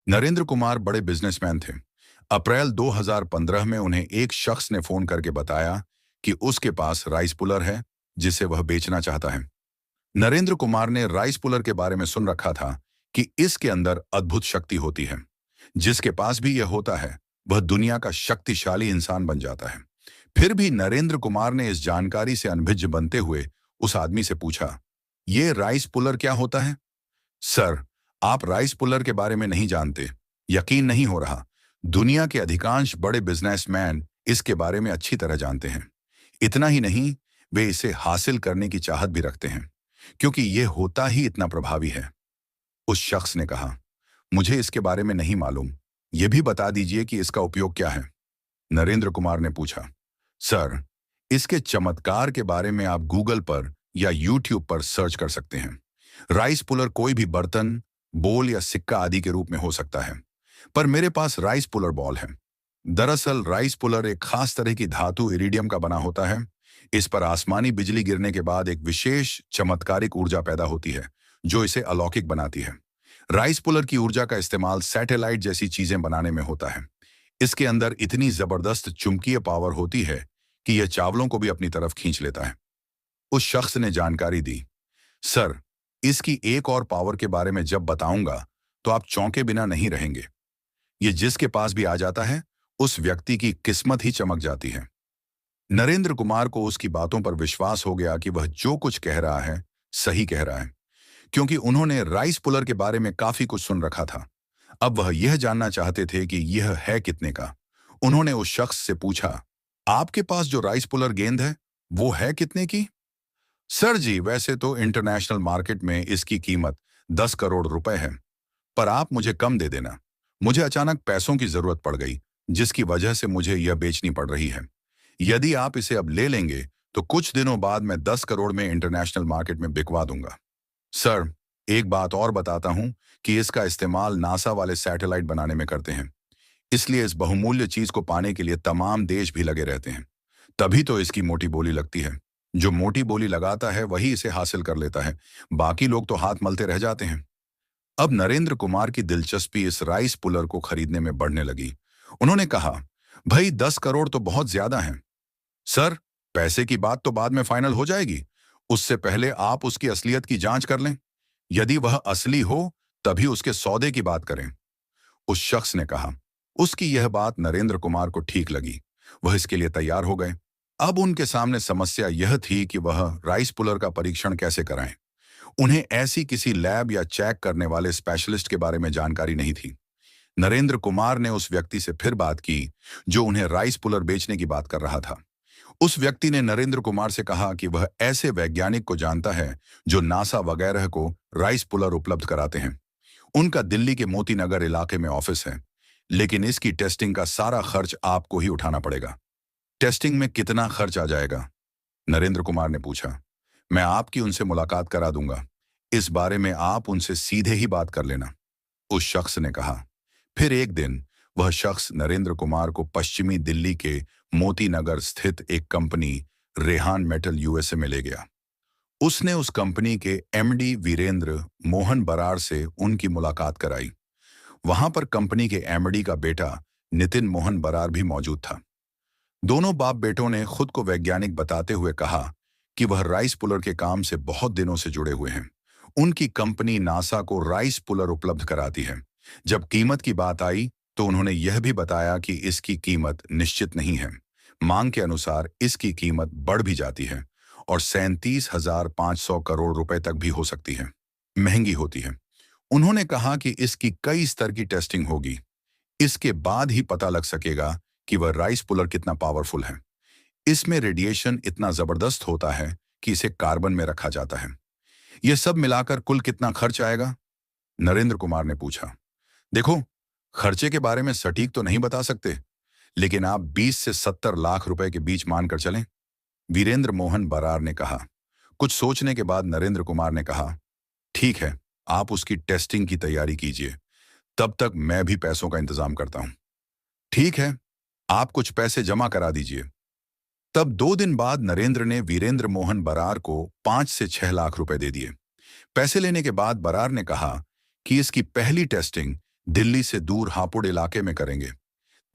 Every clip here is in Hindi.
नरेंद्र कुमार बड़े बिजनेसमैन थे। अप्रैल 2015 में उन्हें एक शख्स ने फोन करके बताया कि उसके पास राइस पुलर है जिसे वह बेचना चाहता है। नरेंद्र कुमार ने राइस पुलर के बारे में सुन रखा था कि इसके अंदर अद्भुत शक्ति होती है। जिसके पास भी यह होता है वह दुनिया का शक्तिशाली इंसान बन जाता है। फिर भी नरेंद्र कुमार ने इस जानकारी से अनभिज्ञ बनते हुए उस आदमी से पूछा, ये राइस पुलर क्या होता है? सर, आप राइस पुलर के बारे में नहीं जानते। यकीन नहीं हो रहा। दुनिया के अधिकांश बड़े बिजनेसमैन इसके बारे में अच्छी तरह जानते हैं। इतना ही नहीं, वे इसे हासिल करने की चाहत भी रखते हैं, क्योंकि यह होता ही इतना प्रभावी है। उस शख्स ने कहा, मुझे इसके बारे में नहीं मालूम। यह भी बता दीजिए कि इसका उपयोग क्या है। नरेंद्र कुमार ने पूछा, सर, इसके चमत्कार के बारे में आप गूगल पर या यूट्यूब पर सर्च कर सकते हैं। राइस पुलर कोई भी बर्तन, बोल या सिक्का आदि के रूप में हो सकता है, पर मेरे पास राइस पुलर बॉल है। दरअसल राइस पुलर एक खास तरह की धातु इरिडियम का बना होता है। इस पर आसमानी बिजली गिरने के बाद एक विशेष चमत्कारिक ऊर्जा पैदा होती है जो इसे अलौकिक बनाती है। राइस पुलर की ऊर्जा का इस्तेमाल सैटेलाइट जैसी चीजें बनाने में होता है। इसके अंदर इतनी जबरदस्त चुंबकीय पावर होती है कि यह चावलों को भी अपनी तरफ खींच लेता है। उस शख्स ने जानकारी दी, सर, इसकी एक और पावर के बारे में जब बताऊंगा तो आप चौंके बिना नहीं रहेंगे। ये जिसके पास भी आ जाता है उस व्यक्ति की किस्मत ही चमक जाती है। नरेंद्र कुमार को उसकी बातों पर विश्वास हो गया कि वह जो कुछ कह रहा है सही कह रहा है, क्योंकि उन्होंने राइस पुलर के बारे में काफी कुछ सुन रखा था। अब वह यह जानना चाहते थे कि यह है कितने का। उन्होंने उस शख्स से पूछा, आपके पास जो राइस पुलर गेंद है वो है कितने की? सर जी, वैसे तो इंटरनेशनल मार्केट में इसकी कीमत 10 करोड़ रुपए है, पर आप मुझे कम दे देना। मुझे अचानक पैसों की जरूरत पड़ गई, जिसकी वजह से मुझे यह बेचनी पड़ रही है। यदि आप इसे अब ले लेंगे तो कुछ दिनों बाद मैं 10 करोड़ में इंटरनेशनल मार्केट में बिकवा दूंगा। सर, एक बात और बताता हूं कि इसका इस्तेमाल नासा वाले सैटेलाइट बनाने में करते हैं। इसलिए इस बहुमूल्य चीज को पाने के लिए तमाम देश भी लगे रहते हैं। तभी तो इसकी मोटी बोली लगती है। जो मोटी बोली लगाता है वही इसे हासिल कर लेता है। बाकी लोग तो हाथ मलते रह जाते हैं। अब नरेंद्र कुमार की दिलचस्पी इस राइस पुलर को खरीदने में बढ़ने लगी। उन्होंने कहा, भाई 10 करोड़ तो बहुत ज्यादा है। सर, पैसे की बात तो बाद में फाइनल हो जाएगी। उससे पहले आप उसकी असलियत की जांच कर लें। यदि वह असली हो तभी उसके सौदे की बात करें। उस शख्स ने कहा। उसकी यह बात नरेंद्र कुमार को ठीक लगी। वह इसके लिए तैयार हो गए। अब उनके सामने समस्या यह थी कि वह राइस पुलर का परीक्षण कैसे कराएं। उन्हें ऐसी किसी लैब या चेक करने वाले स्पेशलिस्ट के बारे में जानकारी नहीं थी। नरेंद्र कुमार ने उस व्यक्ति से फिर बात की जो उन्हें राइस पुलर बेचने की बात कर रहा था। उस व्यक्ति ने नरेंद्र कुमार से कहा कि वह ऐसे वैज्ञानिक को जानता है जो नासा वगैरह को राइस पुलर उपलब्ध कराते हैं। उनका दिल्ली के मोती नगर इलाके में ऑफिस है, लेकिन इसकी टेस्टिंग का सारा खर्च आपको ही उठाना पड़ेगा। टेस्टिंग में कितना खर्च आ जाएगा? नरेंद्र कुमार ने पूछा। मैं आपकी उनसे मुलाकात करा दूंगा। इस बारे में आप उनसे सीधे ही बात कर लेना, उस शख्स ने कहा। फिर एक दिन वह शख्स नरेंद्र कुमार को पश्चिमी दिल्ली के मोती नगर स्थित एक कंपनी रेहान मेटल यूएसए में ले गया। उसने उस कंपनी के एमडी वीरेंद्र मोहन बरार से उनकी मुलाकात कराई। वहां पर कंपनी के एमडी का बेटा नितिन मोहन बरार भी मौजूद था। दोनों बाप बेटों ने खुद को वैज्ञानिक बताते हुए कहा कि वह राइस पुलर के काम से बहुत दिनों से जुड़े हुए हैं। उनकी कंपनी नासा को राइस पुलर उपलब्ध कराती है। जब कीमत की बात आई तो उन्होंने यह भी बताया कि इसकी कीमत निश्चित नहीं है। मांग के अनुसार इसकी कीमत बढ़ भी जाती है और 37,500 करोड़ रुपए तक भी हो सकती है। महंगी होती है। उन्होंने कहा कि इसकी कई स्तर की टेस्टिंग होगी। इसके बाद ही पता लग सकेगा कि वह राइस पुलर कितना पावरफुल है। इसमें रेडिएशन इतना जबरदस्त होता है कि इसे कार्बन में रखा जाता है। यह सब मिलाकर कुल कितना खर्च आएगा? नरेंद्र कुमार ने पूछा। देखो, खर्चे के बारे में सटीक तो नहीं बता सकते, लेकिन आप 20 से 70 लाख रुपए के बीच मानकर चलें, वीरेंद्र मोहन बरार ने कहा। कुछ सोचने के बाद नरेंद्र कुमार ने कहा, ठीक है, आप उसकी टेस्टिंग की तैयारी कीजिए, तब तक मैं भी पैसों का इंतजाम करता हूं। ठीक है, आप कुछ पैसे जमा करा दीजिए। तब 2 दिन बाद नरेंद्र ने वीरेंद्र मोहन बरार को 5 से 6 लाख रुपए दे दिए। पैसे लेने के बाद बरार ने कहा कि इसकी पहली टेस्टिंग दिल्ली से दूर हापुड़ इलाके में करेंगे।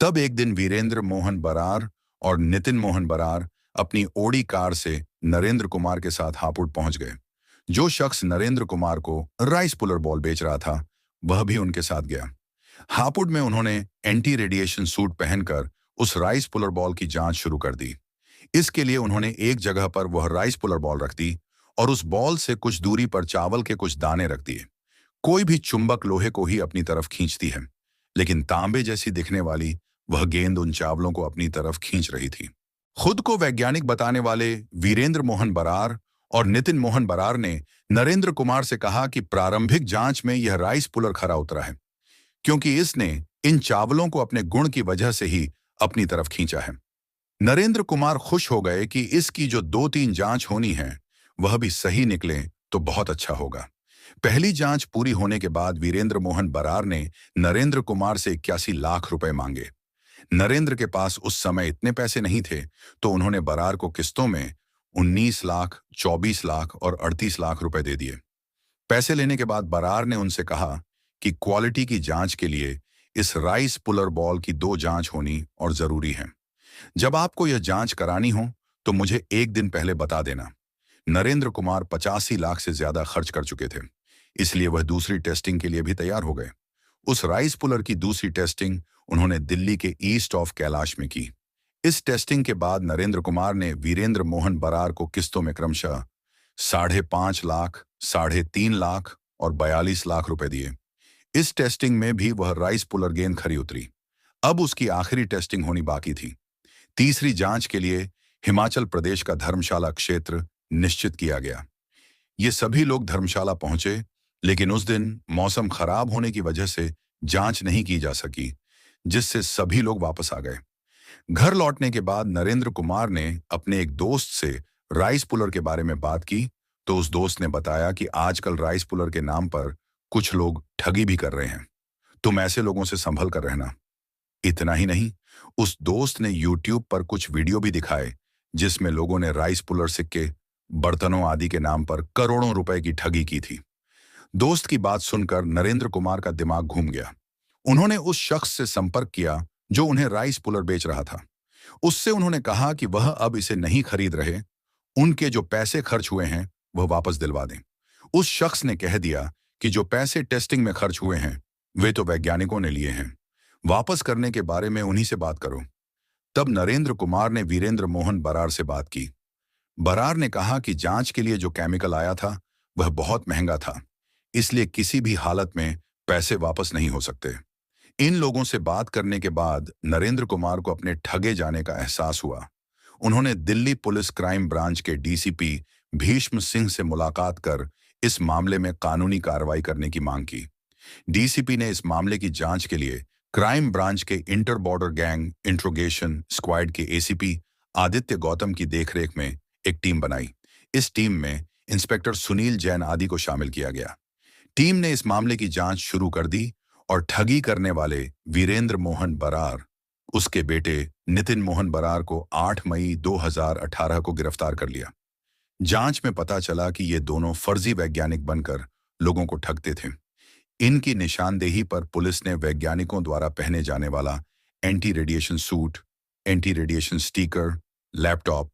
तब एक दिन वीरेंद्र मोहन बरार और नितिन मोहन बरार अपनी ओडी कार से नरेंद्र कुमार के साथ हापुड़ पहुंच गए। जो शख्स नरेंद्र कुमार को राइस पुलर बॉल बेच रहा था, वह भी उनके साथ गया। हापुड़ में उन्होंने एंटी रेडिएशन सूट पहनकर उस राइस पुलर बॉल की जांच शुरू कर दी। इसके लिए उन्होंने एक जगह पर वह राइस पुलर बॉल रख दी और उस बॉल से कुछ दूरी पर चावल के कुछ दाने रख दिए। कोई भी चुंबक लोहे को ही अपनी तरफ खींचती है, लेकिन तांबे जैसी दिखने वाली वह गेंद उन चावलों को अपनी तरफ खींच रही थी। खुद को वैज्ञानिक बताने वाले वीरेंद्र मोहन बरार और नितिन मोहन बरार ने नरेंद्र कुमार से कहा कि प्रारंभिक जांच में यह राइस पुलर खरा उतरा है, क्योंकि इसने इन चावलों को अपने गुण की वजह से ही अपनी तरफ खींचा है। नरेंद्र कुमार खुश हो गए कि इसकी जो 2-3 जांच होनी है वह भी सही निकले तो बहुत अच्छा होगा। पहली जांच पूरी होने के बाद वीरेंद्र मोहन बरार ने नरेंद्र कुमार से 81 लाख रुपए मांगे। नरेंद्र के पास उस समय इतने पैसे नहीं थे, तो उन्होंने बरार को किस्तों में 19 लाख, 24 लाख और 38 लाख रुपए दे दिए। पैसे लेने के बाद बरार ने उनसे कहा कि क्वालिटी की जांच के लिए इस राइस पुलर बॉल की 2 जांच होनी और जरूरी है। जब आपको यह जांच करानी हो तो मुझे एक दिन पहले बता देना। नरेंद्र कुमार 85 लाख से ज्यादा खर्च कर चुके थे, इसलिए वह दूसरी टेस्टिंग के लिए भी तैयार हो गए। उस राइस पुलर की दूसरी टेस्टिंग उन्होंने दिल्ली के ईस्ट ऑफ कैलाश में की। इस टेस्टिंग के बाद नरेंद्र कुमार ने वीरेंद्र मोहन बरार को किस्तों में क्रमशः 5.5 लाख, 3.5 लाख और 42 लाख रुपए दिए। इस टेस्टिंग में भी वह राइस पुलर गेंद खरी उतरी। अब उसकी आखिरी टेस्टिंग होनी बाकी थी। तीसरी जांच के लिए हिमाचल प्रदेश का धर्मशाला क्षेत्र निश्चित किया गया। ये सभी लोग धर्मशाला पहुंचे, लेकिन उस दिन मौसम खराब होने की वजह से जांच नहीं की जा सकी, जिससे सभी लोग वापस आ गए। घर लौटने के बाद नरेंद्र कुमार ने अपने एक दोस्त से राइस पुलर के बारे में बात की, तो उस दोस्त ने बताया कि आजकल राइस पुलर के नाम पर कुछ लोग ठगी भी कर रहे हैं। तुम ऐसे लोगों से संभल कर रहना। इतना ही नहीं, उस दोस्त ने यूट्यूब पर कुछ वीडियो भी दिखाए जिसमें लोगों ने राइस पुलर सिक्के, बर्तनों आदि के नाम पर करोड़ों रुपए की ठगी की थी। दोस्त की बात सुनकर नरेंद्र कुमार का दिमाग घूम गया। उन्होंने उस शख्स से संपर्क किया जो उन्हें राइस पुलर बेच रहा था। उससे उन्होंने कहा कि वह अब इसे नहीं खरीद रहे, उनके जो पैसे खर्च हुए हैं वह वापस दिलवा दें। उस शख्स ने कह दिया कि जो पैसे टेस्टिंग में खर्च हुए हैं वे तो वैज्ञानिकों ने लिए हैं, वापस करने के बारे में उन्हीं से बात करो। तब नरेंद्र कुमार ने वीरेंद्र मोहन बरार से बात की। बरार ने कहा कि जांच के लिए जो केमिकल आया था वह बहुत महंगा था, इसलिए किसी भी हालत में पैसे वापस नहीं हो सकते। इन लोगों से बात करने के बाद नरेंद्र कुमार को अपने ठगे जाने का एहसास हुआ। उन्होंने दिल्ली पुलिस क्राइम ब्रांच के डीसीपी भीष्म सिंह से मुलाकात कर इस मामले में कानूनी कार्रवाई करने की मांग की। डीसीपी ने इस मामले की जांच के लिए क्राइम ब्रांच के inter border gang interrogation squad के एसीपी आदित्य गौतम की देखरेख में एक टीम बनाई। इस टीम में इंस्पेक्टर सुनील जैन आदि को शामिल किया गया। टीम ने इस मामले की जांच शुरू कर दी और ठगी करने वाले वीरेंद्र मोहन बरार, उसके बेटे नितिन मोहन बरार को 8 मई 2018 को गिरफ्तार कर लिया। जांच में पता चला कि ये दोनों फर्जी वैज्ञानिक बनकर लोगों को ठगते थे। इनकी निशानदेही पर पुलिस ने वैज्ञानिकों द्वारा पहने जाने वाला anti radiation suit, anti radiation sticker, laptop,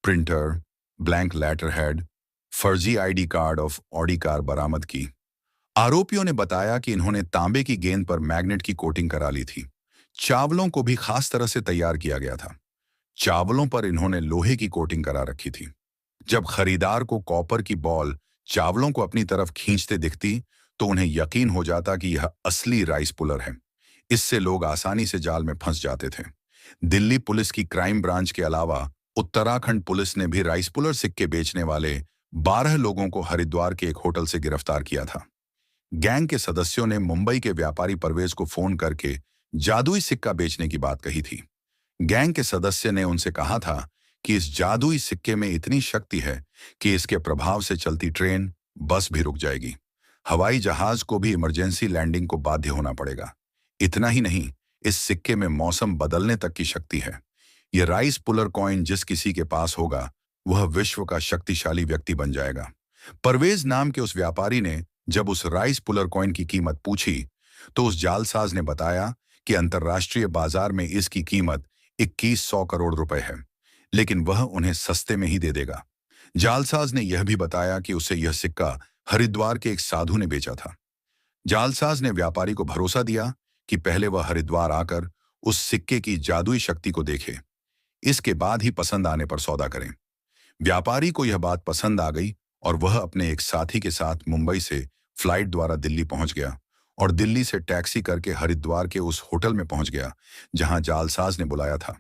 printer, blank letter head, फर्जी ID card of Audi car बरामद की। आरोपियों ने बताया कि इन्होंने तांबे की गेंद पर मैग्नेट की कोटिंग करा ली थी। चावलों को भी खास तरह से तैयार किया गया था। चावलों पर इन्होंने लोहे की कोटिंग करा रखी थी। जब खरीदार को कॉपर की बॉल चावलों को अपनी तरफ खींचते दिखती तो उन्हें यकीन हो जाता कि यह असली राइस पुलर है। इससे लोग आसानी से जाल में फंस जाते थे। दिल्ली पुलिस की क्राइम ब्रांच के अलावा उत्तराखंड पुलिस ने भी राइस पुलर सिक्के बेचने वाले 12 लोगों को हरिद्वार के एक होटल से गिरफ्तार किया था। गैंग के सदस्यों ने मुंबई के व्यापारी परवेज को फोन करके जादुई सिक्का बेचने की बात कही थी। गैंग के सदस्य ने उनसे कहा था कि इस जादुई सिक्के में इतनी शक्ति है कि इसके प्रभाव से चलती ट्रेन, बस भी रुक जाएगी। हवाई जहाज को भी इमरजेंसी लैंडिंग को बाध्य होना पड़ेगा। इतना ही नहीं, इस सिक्के में मौसम बदलने तक की शक्ति है। यह राइस पुलर कॉइन जिस किसी के पास होगा वह विश्व का शक्तिशाली व्यक्ति बन जाएगा। परवेज नाम के उस व्यापारी ने जब उस राइस पुलर कॉइन की कीमत पूछी तो उस जालसाज ने बताया कि अंतर्राष्ट्रीय बाजार में इसकी कीमत 2100 करोड़ रुपए है, लेकिन वह उन्हें सस्ते में ही दे देगा। जालसाज ने यह भी बताया कि उसे यह सिक्का हरिद्वार के एक साधु ने बेचा था। जालसाज ने व्यापारी को भरोसा दिया कि पहले वह हरिद्वार आकर उस सिक्के की जादुई शक्ति को देखे, इसके बाद ही पसंद आने पर सौदा करें। व्यापारी को यह बात पसंद आ गई और वह अपने एक साथी के साथ मुंबई से फ्लाइट द्वारा दिल्ली पहुंच गया और दिल्ली से टैक्सी करके हरिद्वार के उस होटल में पहुंच गया जहां जालसाज ने बुलाया था।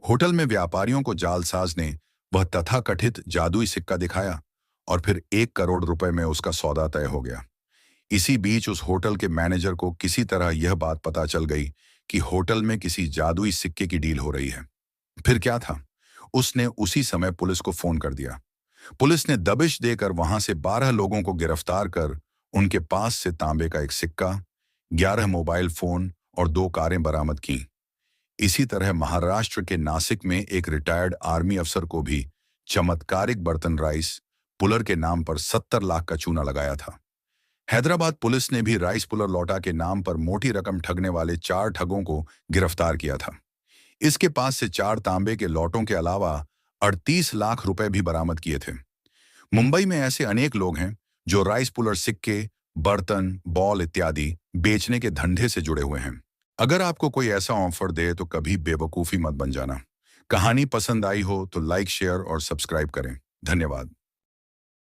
होटल में व्यापारियों को जालसाज ने वह तथाकथित जादुई सिक्का दिखाया और फिर 1 करोड़ रुपए में उसका सौदा तय हो गया। इसी बीच उस होटल के मैनेजर को किसी तरह यह बात पता चल गई कि होटल में किसी जादुई सिक्के की डील हो रही है। फिर क्या था? उसने उसी समय पुलिस को फोन कर दिया। पुलिस ने दबिश देकर वहां से 12 लोगों को गिरफ्तार कर उनके पास से तांबे का एक सिक्का, 11 मोबाइल फोन और 2 कारें बरामद की। इसी तरह महाराष्ट्र के नासिक में एक रिटायर्ड आर्मी अफसर को भी चमत्कारिक बर्तन राइस पुलर के नाम पर 70 लाख का चूना लगाया था। हैदराबाद पुलिस ने भी राइस पुलर लौटा के नाम पर मोटी रकम ठगने वाले 4 ठगों को गिरफ्तार किया था। इसके पास से 4 तांबे के लौटों के अलावा 38 लाख रुपए भी बरामद किए थे। मुंबई में ऐसे अनेक लोग हैं जो राइस पुलर सिक्के, बर्तन, बॉल इत्यादि बेचने के धंधे से जुड़े हुए हैं। अगर आपको कोई ऐसा ऑफर दे तो कभी बेवकूफ़ी मत बन जाना। कहानी पसंद आई हो तो लाइक, शेयर और सब्सक्राइब करें। धन्यवाद।